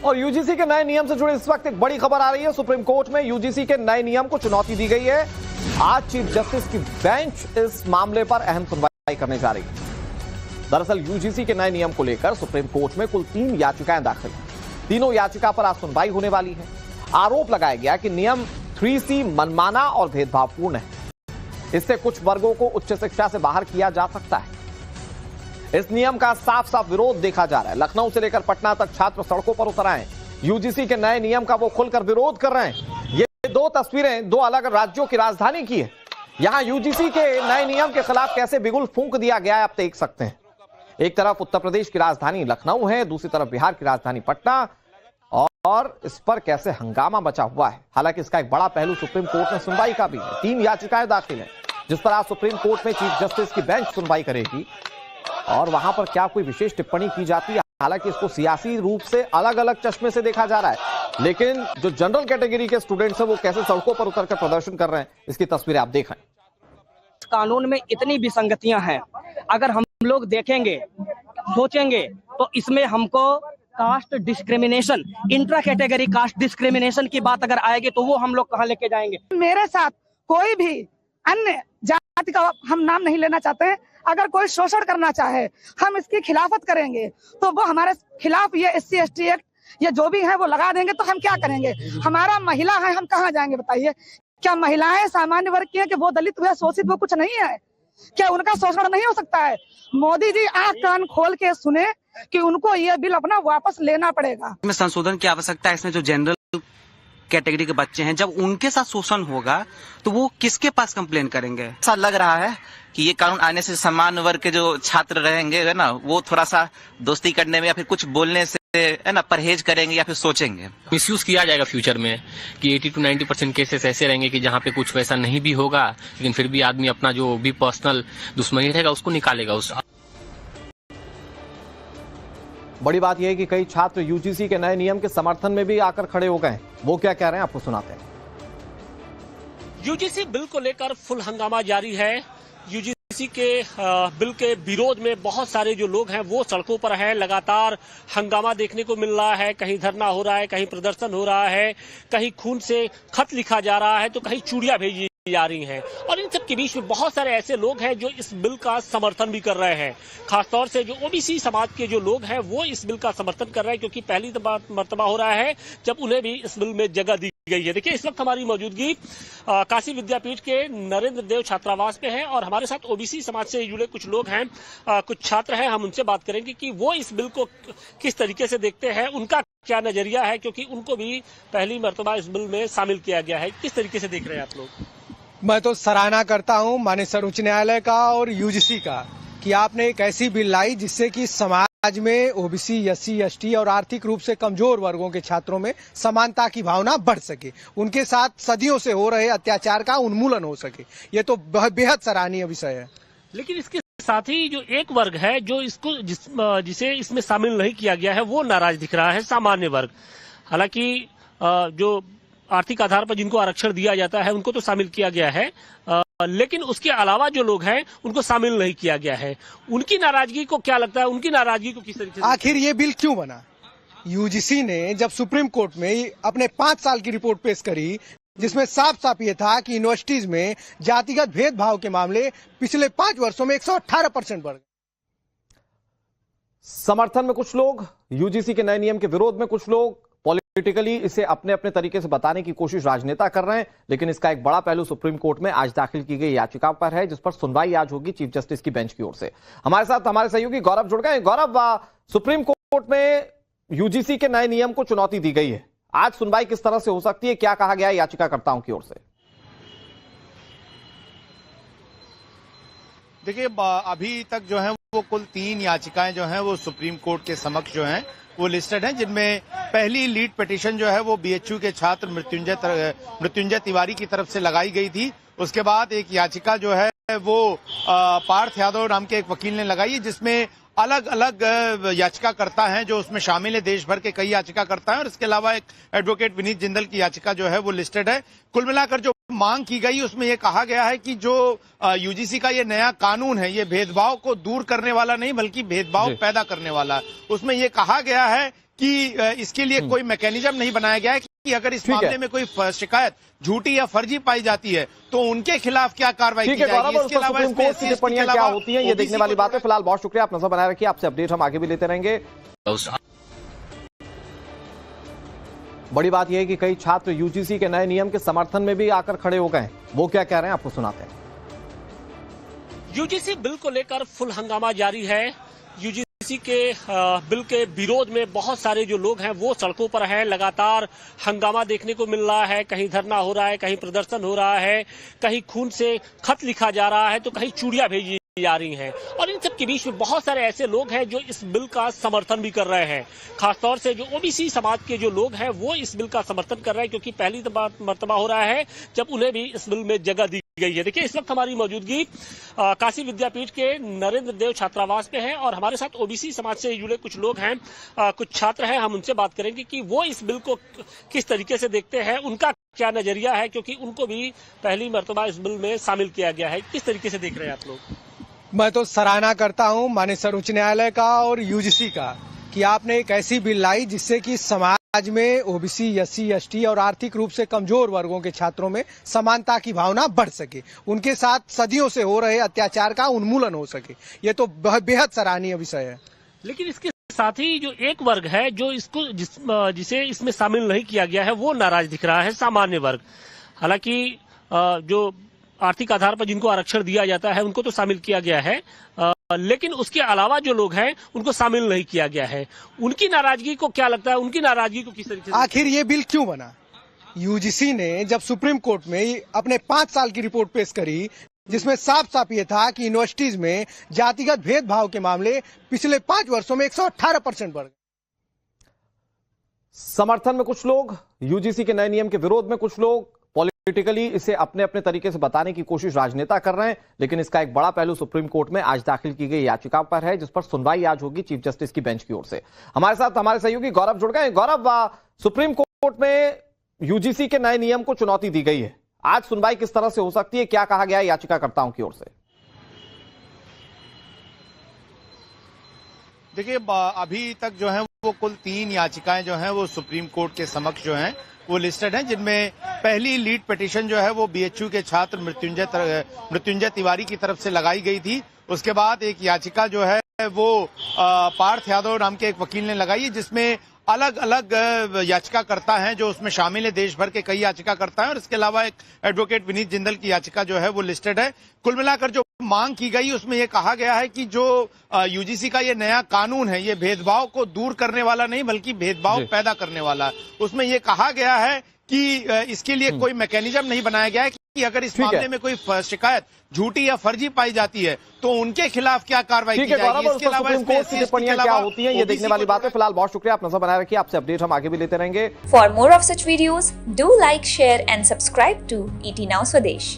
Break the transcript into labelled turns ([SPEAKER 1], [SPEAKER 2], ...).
[SPEAKER 1] और यूजीसी के नए नियम से जुड़े इस वक्त एक बड़ी खबर आ रही है। सुप्रीम कोर्ट में यूजीसी के नए नियम को चुनौती दी गई है। आज चीफ जस्टिस की बेंच इस मामले पर अहम सुनवाई करने जा रही है। दरअसल यूजीसी के नए नियम को लेकर सुप्रीम कोर्ट में कुल 3 याचिकाएं दाखिल हैं। तीनों याचिका पर आज सुनवाई होने वाली है। आरोप लगाया गया कि नियम 3C मनमाना और भेदभावपूर्ण है। इससे कुछ वर्गों को उच्च शिक्षा से बाहर किया जा सकता है। इस नियम का साफ साफ विरोध देखा जा रहा है। लखनऊ से लेकर पटना तक छात्र सड़कों पर उतर आए हैं। यूजीसी के नए नियम का वो खुलकर विरोध कर रहे हैं। ये 2 तस्वीरें 2 अलग राज्यों की राजधानी की है। यहां यूजीसी के नए नियम के खिलाफ कैसे बिगुल फूंक दिया गया है, आप देख सकते हैं। एक तरफ उत्तर प्रदेश की राजधानी लखनऊ है, दूसरी तरफ बिहार की राजधानी पटना, और इस पर कैसे हंगामा मचा हुआ है। हालांकि इसका एक बड़ा पहलू सुप्रीम कोर्ट में सुनवाई का भी है। 3 याचिकाएं दाखिल हैं, जिस पर आज सुप्रीम कोर्ट में चीफ जस्टिस की बेंच सुनवाई करेगी और वहां पर क्या कोई विशेष टिप्पणी की जाती है। हालांकि इसको सियासी रूप से अलग अलग चश्मे से देखा जा रहा है, लेकिन जो जनरल कैटेगरी के स्टूडेंट्स हैं वो कैसे सड़कों पर उतरकर प्रदर्शन कर रहे हैं, इसकी तस्वीरें आप देखें।
[SPEAKER 2] कानून में इतनी विसंगतियां हैं, अगर हम लोग देखेंगे सोचेंगे तो इसमें हमको caste discrimination, intra category caste discrimination की बात अगर आएगी तो वो हम लोग कहां लेके जाएंगे।
[SPEAKER 3] मेरे साथ कोई भी अन्य जाति का हम नाम नहीं लेना चाहते हैं, अगर कोई शोषण करना चाहे हम इसकी खिलाफत करेंगे, तो वो हमारे खिलाफ ये SC ST एक्ट ये जो भी है वो लगा देंगे, तो हम क्या करेंगे। हमारा महिला है, हम कहाँ जाएंगे बताइए। क्या महिलाएं सामान्य वर्ग की है कि वो दलित हुए शोषित वो कुछ नहीं है? क्या उनका शोषण नहीं हो सकता है? मोदी जी आंख कान खोल के सुने कि उनको ये बिल अपना वापस लेना पड़ेगा।
[SPEAKER 4] इसमें संशोधन की आवश्यकता है। इसमें जो जनरल कैटेगरी के बच्चे हैं, जब उनके साथ शोषण होगा तो वो किसके पास कंप्लेन करेंगे। ऐसा लग रहा है कि ये कानून आने से समान वर्ग के जो छात्र रहेंगे है ना, वो थोड़ा सा दोस्ती करने में या फिर कुछ बोलने से है ना परहेज करेंगे या फिर सोचेंगे।
[SPEAKER 5] मिसयूज किया जाएगा फ्यूचर में कि 80 to 90% केसेस ऐसे रहेंगे कि जहाँ पे कुछ वैसा नहीं भी होगा, लेकिन फिर भी आदमी अपना जो भी पर्सनल दुश्मनी रहेगा उसको निकालेगा।
[SPEAKER 1] बड़ी बात यह है कि कई छात्र यूजीसी के नए नियम के समर्थन में भी आकर खड़े हो गए। वो क्या कह रहे हैं आपको सुनाते हैं।
[SPEAKER 6] यूजीसी बिल को लेकर फुल हंगामा जारी है। यूजीसी के बिल के विरोध में बहुत सारे जो लोग हैं वो सड़कों पर हैं। लगातार हंगामा देखने को मिल रहा है। कहीं धरना हो रहा है, कहीं प्रदर्शन हो रहा है, कहीं खून से खत लिखा जा रहा है, तो कहीं चूड़ियां भेजी जा रही हैं। और इन सब के बीच में बहुत सारे ऐसे लोग हैं जो इस बिल का समर्थन भी कर रहे हैं। खासतौर से जो ओबीसी समाज के जो लोग हैं वो इस बिल का समर्थन कर रहे हैं, क्योंकि पहली मर्तबा हो रहा है जब उन्हें भी इस बिल में जगह दी गई है। देखिए, इस वक्त हमारी मौजूदगी काशी विद्यापीठ के नरेंद्र देव छात्रावास में है और हमारे साथ ओबीसी समाज से जुड़े कुछ लोग हैं, कुछ छात्र हैं। हम उनसे बात करेंगे कि वो इस बिल को किस तरीके से देखते हैं, उनका क्या नजरिया है, क्योंकि उनको भी पहली मर्तबा इस बिल में शामिल किया गया है। किस तरीके से देख रहे हैं आप लोग?
[SPEAKER 7] मैं तो सराहना करता हूं माननीय सर्वोच्च न्यायालय का और यूजीसी का कि आपने एक ऐसी बिल लाई जिससे कि समाज में ओबीसी, SC ST और आर्थिक रूप से कमजोर वर्गों के छात्रों में समानता की भावना बढ़ सके, उनके साथ सदियों से हो रहे अत्याचार का उन्मूलन हो सके। ये तो बेहद सराहनीय विषय है।
[SPEAKER 6] लेकिन इसके साथ ही जो एक वर्ग है जो इसको जिसे इसमें शामिल नहीं किया गया है वो नाराज दिख रहा है, सामान्य वर्ग। हालांकि जो आर्थिक आधार पर जिनको आरक्षण दिया जाता है उनको तो शामिल किया गया है, लेकिन उसके अलावा जो लोग हैं उनको शामिल नहीं किया गया है। उनकी नाराजगी को क्या लगता है, उनकी नाराजगी को किस तरीके से?
[SPEAKER 7] आखिर ये बिल क्यों बना? यूजीसी ने जब सुप्रीम कोर्ट में अपने 5 साल की रिपोर्ट पेश करी, जिसमें साफ साफ ये था कि यूनिवर्सिटीज में जातिगत भेदभाव के मामले पिछले 5 वर्षों में 118% बढ़ गए।
[SPEAKER 1] समर्थन में कुछ लोग, यूजीसी के नए नियम के विरोध में कुछ लोग, पॉलिटिकली इसे अपने अपने तरीके से बताने की कोशिश राजनेता कर रहे हैं। लेकिन इसका एक बड़ा पहलू सुप्रीम कोर्ट में आज दाखिल की गई याचिका पर है, जिस पर सुनवाई आज होगी चीफ जस्टिस की बेंच की ओर से। हमारे साथ हमारे सहयोगी गौरव जुड़ गए। गौरव, सुप्रीम कोर्ट में यूजीसी के नए नियम को चुनौती दी गई है। आज सुनवाई किस तरह से हो सकती है, क्या कहा गया है याचिकाकर्ताओं की ओर से?
[SPEAKER 8] देखिए, अभी तक जो है वो कुल 3 याचिकाएं जो हैं वो सुप्रीम कोर्ट के समक्ष जो हैं वो लिस्टेड हैं, जिनमें पहली लीड पिटीशन जो है वो बीएचयू के छात्र मृत्युंजय तिवारी की तरफ से लगाई गई थी। उसके बाद एक याचिका जो है वो पार्थ यादव नाम के एक वकील ने लगाई है, जिसमें अलग अलग याचिकाकर्ता हैं जो उसमें शामिल है। देश भर के कई याचिकाकर्ता हैं और इसके अलावा एक एडवोकेट विनीत जिंदल की याचिका जो है वो लिस्टेड है। कुल मिलाकर जो मांग की गई उसमें यह कहा गया है कि जो यूजीसी का ये नया कानून है ये भेदभाव को दूर करने वाला नहीं बल्कि भेदभाव पैदा करने वाला है। उसमें यह कहा गया है कि इसके लिए कोई मैकेनिज्म नहीं बनाया गया है कि अगर इस
[SPEAKER 1] ठीक है।
[SPEAKER 8] मामले में कोई शिकायत झूठी या फर्जी पाई जाती है तो उनके खिलाफ क्या कार्रवाई
[SPEAKER 1] ठीक
[SPEAKER 8] की
[SPEAKER 1] है गौरव,
[SPEAKER 8] जाएगी।
[SPEAKER 1] और
[SPEAKER 8] इसके
[SPEAKER 1] उस पर
[SPEAKER 8] अलावा
[SPEAKER 1] सुप्रीम
[SPEAKER 8] इसमें
[SPEAKER 1] कोर्ट की
[SPEAKER 8] SC, ST
[SPEAKER 1] टिप्पणियां
[SPEAKER 8] के
[SPEAKER 1] क्या
[SPEAKER 8] अलावा
[SPEAKER 1] होती हैं ये देखने वाली बात है। फिलहाल बहुत शुक्रिया, आप नजर बनाए रखिए, आपसे अपडेट हम आगे भी लेते रहेंगे। बड़ी बात यह है कि कई छात्र यूजीसी के नए नियम के समर्थन में भी आकर खड़े हो गए। वो क्या कह रहे हैं आपको सुनाते हैं।
[SPEAKER 6] यूजीसी बिल को लेकर फुल हंगामा जारी है। यूजीसी के बिल के विरोध में बहुत सारे जो लोग हैं वो सड़कों पर हैं। लगातार हंगामा देखने को मिल रहा है, कहीं धरना हो रहा है, कहीं प्रदर्शन हो रहा है, कहीं खून से खत लिखा जा रहा है तो कहीं चूड़ियां भेजी जा रही हैं। और इन सब के बीच में बहुत सारे ऐसे लोग हैं जो इस बिल का समर्थन भी कर रहे हैं। खासतौर से जो ओबीसी समाज के जो लोग हैं वो इस बिल का समर्थन कर रहे हैं, क्योंकि पहली मर्तबा हो रहा है जब उन्हें भी इस बिल में जगह दी गई है। देखिए, इस वक्त हमारी मौजूदगी काशी विद्यापीठ के नरेंद्र देव छात्रावास में है और हमारे साथ ओबीसी समाज से जुड़े कुछ लोग हैं, कुछ छात्र हैं। हम उनसे बात करेंगे कि वो इस बिल को किस तरीके से देखते हैं, उनका क्या नजरिया है, क्योंकि उनको भी पहली मर्तबा इस बिल में शामिल किया गया है। किस तरीके से देख रहे हैं आप लोग?
[SPEAKER 7] मैं तो सराहना करता हूं माननीय सर्वोच्च न्यायालय का और यूजीसी का कि आपने एक ऐसी बिल लाई जिससे कि समाज में ओबीसी, एससी, एसटी और आर्थिक रूप से कमजोर वर्गों के छात्रों में समानता की भावना बढ़ सके, उनके साथ सदियों से हो रहे अत्याचार का उन्मूलन हो सके। ये तो बेहद सराहनीय विषय है।
[SPEAKER 6] लेकिन इसके साथ ही जो एक वर्ग है जो इसको जिसे इसमें शामिल नहीं किया गया है वो नाराज दिख रहा है, सामान्य वर्ग। हालांकि जो आर्थिक आधार पर जिनको आरक्षण दिया जाता है उनको तो शामिल किया गया है, लेकिन उसके अलावा जो लोग हैं उनको शामिल नहीं किया गया है। उनकी नाराजगी को क्या लगता है, उनकी नाराजगी को किस तरीके से?
[SPEAKER 7] आखिर ये बिल क्यों बना? यूजीसी ने जब सुप्रीम कोर्ट में अपने 5 साल की रिपोर्ट पेश करी जिसमें साफ साफ ये था कि यूनिवर्सिटीज में जातिगत भेदभाव के मामले पिछले 5 वर्षों में 118% बढ़ गए।
[SPEAKER 1] समर्थन में कुछ लोग, यूजीसी के नए नियम के विरोध में कुछ लोग, पॉलिटिकली इसे अपने अपने तरीके से बताने की कोशिश राजनेता कर रहे हैं। लेकिन इसका एक बड़ा पहलू सुप्रीम कोर्ट में आज दाखिल की गई याचिका पर है, जिस पर सुनवाई आज होगी चीफ जस्टिस की बेंच की ओर से। हमारे साथ हमारे सहयोगी गौरव जुड़ गए। गौरव, सुप्रीम कोर्ट में यूजीसी के नए नियम को चुनौती दी गई है, आज सुनवाई किस तरह से हो सकती है, क्या कहा गया है याचिकाकर्ताओं की ओर से?
[SPEAKER 8] देखिए, अभी तक जो है वो कुल 3 याचिकाएं जो हैं वो सुप्रीम कोर्ट के समक्ष जो हैं वो लिस्टेड हैं, जिनमें पहली लीड पिटीशन जो है वो बीएचयू के छात्र मृत्युंजय तिवारी की तरफ से लगाई गई थी। उसके बाद एक याचिका जो है वो पार्थ यादव नाम के एक वकील ने लगाई है, जिसमें अलग अलग याचिकाकर्ता हैं जो उसमें शामिल है, देश भर के कई याचिकाकर्ता हैं। और इसके अलावा एक एडवोकेट विनीत जिंदल की याचिका जो है वो लिस्टेड है। कुल मिलाकर जो मांग की गई उसमें यह कहा गया है कि जो यूजीसी का ये नया कानून है ये भेदभाव को दूर करने वाला नहीं बल्कि भेदभाव पैदा करने वाला है। उसमें यह कहा गया है कि इसके लिए कोई मैकेनिज्म नहीं बनाया गया है कि अगर इस मामले में कोई शिकायत झूठी या फर्जी पाई जाती है तो उनके खिलाफ क्या कार्रवाई की जाएगी। इसके अलावा
[SPEAKER 1] सुप्रीम कोर्ट की टिप्पणियां क्या होती हैं ये देखने वाली बात है। फिलहाल बहुत शुक्रिया, आप नजर बनाए रखिए, आपसे अपडेट हम आगे भी लेते रहेंगे।
[SPEAKER 9] For more of such videos, do like, share and subscribe to ET Now Swadesh.